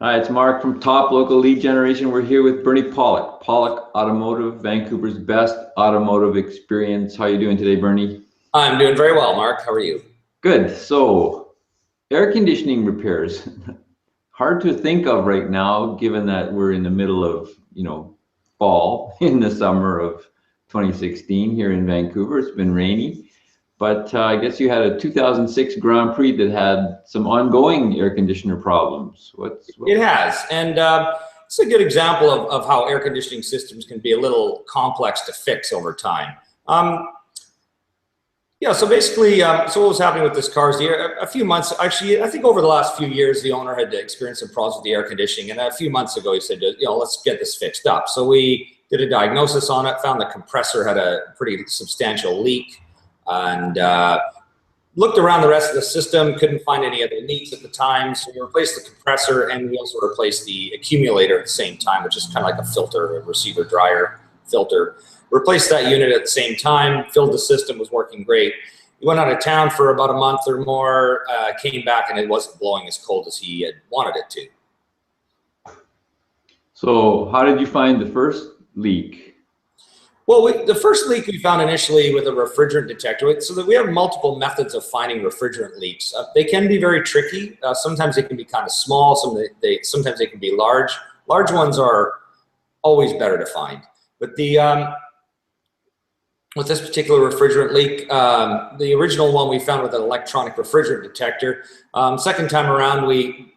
Hi, it's Mark from Top Local Lead Generation. We're here with Bernie Pollock, Pollock Automotive, Vancouver's best automotive experience. How are you doing today, Bernie? I'm doing very well, Mark. How are you? Good. So, air conditioning repairs. Hard to think of right now, given that we're in the middle of, fall in the summer of 2016 here in Vancouver. It's been rainy, but I guess you had a 2006 Grand Prix that had some ongoing air conditioner problems. It has, and it's a good example of how air conditioning systems can be a little complex to fix over time. Yeah, so basically, so what was happening with this car is a few months, actually, I think over the last few years, the owner had experienced some problems with the air conditioning, and a few months ago, he said, let's get this fixed up. So we did a diagnosis on it, found the compressor had a pretty substantial leak, and looked around the rest of the system, couldn't find any other leaks at the time, so we replaced the compressor, and we also replaced the accumulator at the same time, which is kind of like a filter, a receiver dryer filter. Replaced that unit at the same time, filled the system, was working great. He went out of town for about a month or more, came back, and it wasn't blowing as cold as he had wanted it to. So how did you find the first leak? Well, the first leak we found initially with a refrigerant detector, so that we have multiple methods of finding refrigerant leaks. They can be very tricky. Sometimes they can be kind of small, sometimes they can be large. Large ones are always better to find. But with this particular refrigerant leak, the original one we found with an electronic refrigerant detector. Second time around, we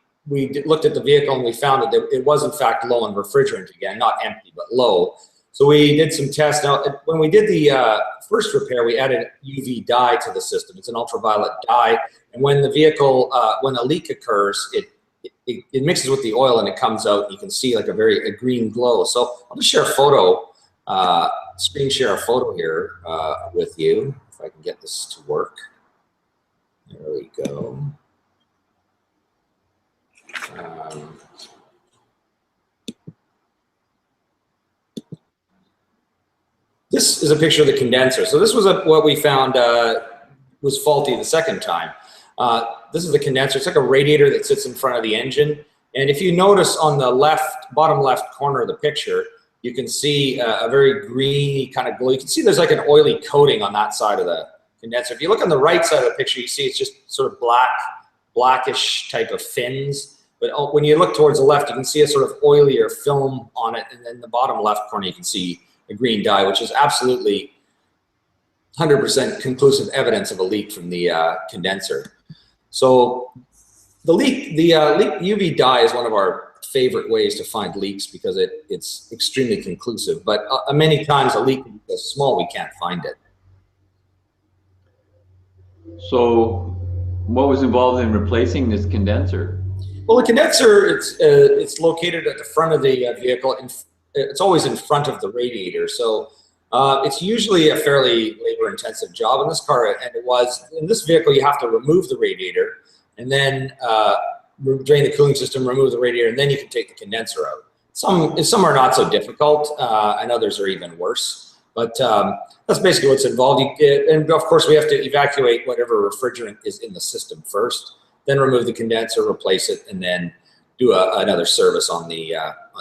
looked at the vehicle and we found that it was in fact low on refrigerant again, not empty, but low. So we did some tests. Now, when we did the first repair, we added UV dye to the system. It's an ultraviolet dye, and when the vehicle, when a leak occurs, it mixes with the oil and it comes out. You can see like a green glow. So I'll just share a photo. Screen share a photo here with you, if I can get this to work. There we go. This is a picture of the condenser. So this was what we found was faulty the second time. This is the condenser. It's like a radiator that sits in front of the engine. And if you notice on the bottom left corner of the picture, you can see a very greeny kind of glow. You can see there's like an oily coating on that side of the condenser. If you look on the right side of the picture, you see it's just sort of blackish type of fins. But when you look towards the left, you can see a sort of oilier film on it. And then the bottom left corner, you can see a green dye, which is absolutely 100% conclusive evidence of a leak from the condenser. So the leak UV dye is one of our favorite ways to find leaks because it's extremely conclusive, but many times a leak is so small we can't find it. So what was involved in replacing this condenser? Well, the condenser, it's located at the front of the vehicle, and it's always in front of the radiator. So it's usually a fairly labor-intensive job in this car, and it was. In this vehicle, you have to remove the radiator and then drain the cooling system, remove the radiator, and then you can take the condenser out. Some are not so difficult, and others are even worse. But that's basically what's involved. And of course, we have to evacuate whatever refrigerant is in the system first, then remove the condenser, replace it, and then do another service on the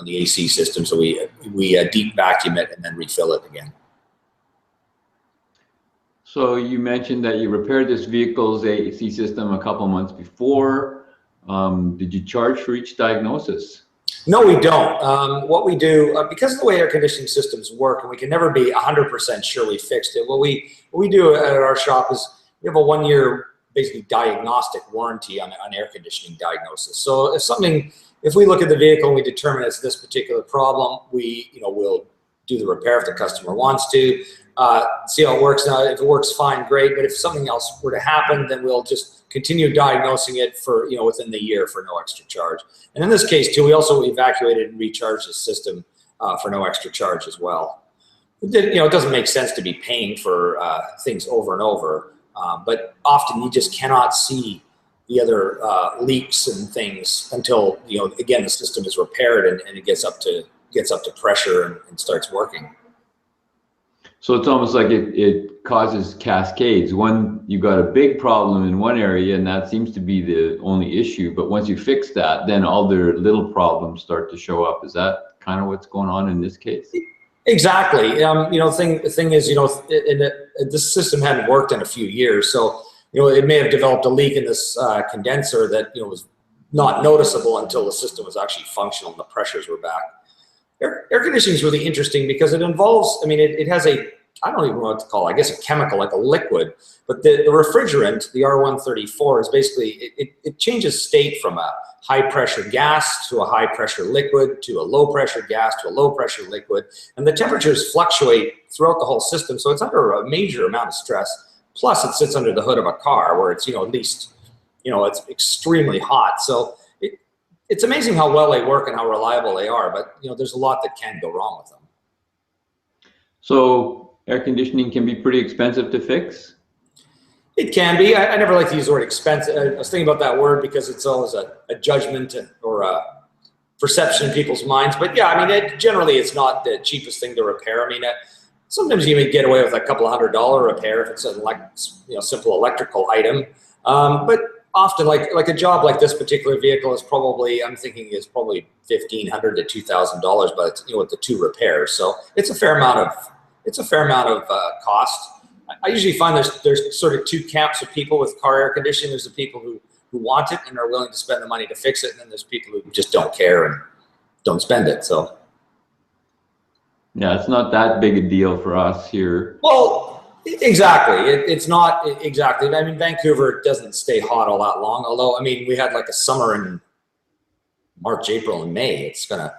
AC system. So we deep vacuum it and then refill it again. So you mentioned that you repaired this vehicle's AC system a couple months before. Did you charge for each diagnosis? No, we don't. What we do, because of the way air conditioning systems work, and we can never be 100% sure we fixed it, what we do at our shop is we have a 1-year basically diagnostic warranty on air conditioning diagnosis. So if we look at the vehicle and we determine it's this particular problem, we'll do the repair if the customer wants to, see how it works. Now, if it works fine, great. But if something else were to happen, then we'll just continue diagnosing it for, within the year for no extra charge. And in this case too, we also evacuated and recharged the system for no extra charge as well. It doesn't make sense to be paying for things over and over, but often you just cannot see the other leaks and things until, again, the system is repaired and it gets up to pressure and starts working. So it's almost like it causes cascades. One, you got a big problem in one area, and that seems to be the only issue. But once you fix that, then all their little problems start to show up. Is that kind of what's going on in this case? Exactly. The thing is, this system hadn't worked in a few years, so it may have developed a leak in this condenser that was not noticeable until the system was actually functional and the pressures were back. Air conditioning is really interesting because it involves, it has I don't even know what to call it, I guess a chemical, like a liquid, but the refrigerant, the R134, is basically, it changes state from a high pressure gas to a high pressure liquid to a low pressure gas to a low pressure liquid, and the temperatures fluctuate throughout the whole system, so it's under a major amount of stress. Plus it sits under the hood of a car where it's, at least, it's extremely hot. So it's amazing how well they work and how reliable they are, but there's a lot that can go wrong with them. So air conditioning can be pretty expensive to fix? It can be. I never like to use the word expensive. I was thinking about that word because it's always a judgment or a perception in people's minds. But yeah, generally it's not the cheapest thing to repair. Sometimes you may get away with a couple of $100 repair if it's a simple electrical item. But often, like a job like this particular vehicle is probably, I'm thinking, is probably $1,500 to $2,000, but with the 2 repairs, so it's a fair amount of cost. I usually find there's sort of 2 camps of people with car air conditioning. There's the people who want it and are willing to spend the money to fix it, and then there's people who just don't care and don't spend it. So yeah, it's not that big a deal for us here. Well, exactly. It's not exactly. Vancouver doesn't stay hot all that long. Although, we had like a summer in March, April, and May. It's kind of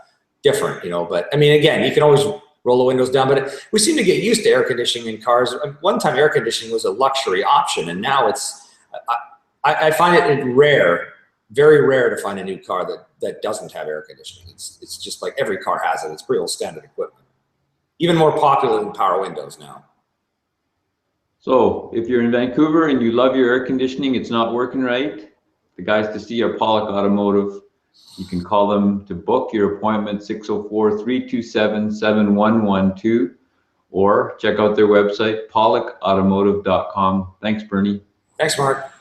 different, But again, you can always roll the windows down. But we seem to get used to air conditioning in cars. One time, air conditioning was a luxury option, and now it's. I find it rare, very rare, to find a new car that doesn't have air conditioning. It's just like every car has it. It's pretty old standard equipment. Even more popular than power windows now. So if you're in Vancouver and you love your air conditioning, it's not working right, the guys to see are Pollock Automotive. You can call them to book your appointment, 604-327-7112, or check out their website, pollockautomotive.com. Thanks, Bernie. Thanks, Mark.